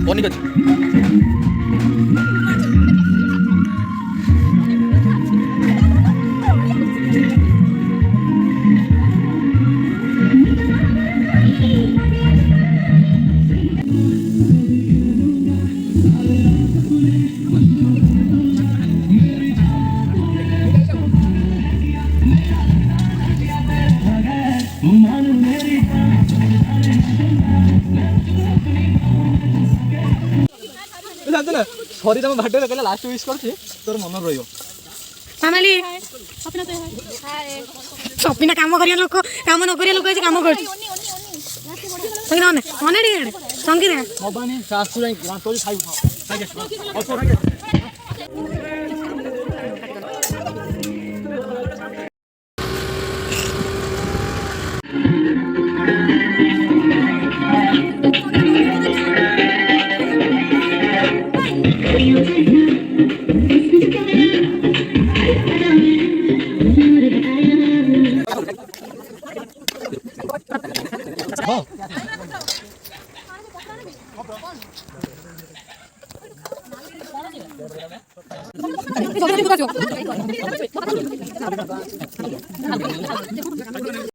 어니가 ଜାଣିଛୁ ନା ସରି ତମ ବାର୍ଥଡେ କହିଲା ଲାଷ୍ଟ ୱିଶ୍ କରୁଛି ତୋର ମନ ରହିବ। ଫ୍ୟାମିଲି ସପିନା କାମ କରିବା ଲୋକ କାମ ନ କରିବା ଲୋକ ଆଜି କାମ କରୁଛି। ଅନେ ଟିକେ ସଙ୍ଗୀତ ହବାନି ଶାଶୁ ଯାଇକି ତୋରି ଖାଇବୁ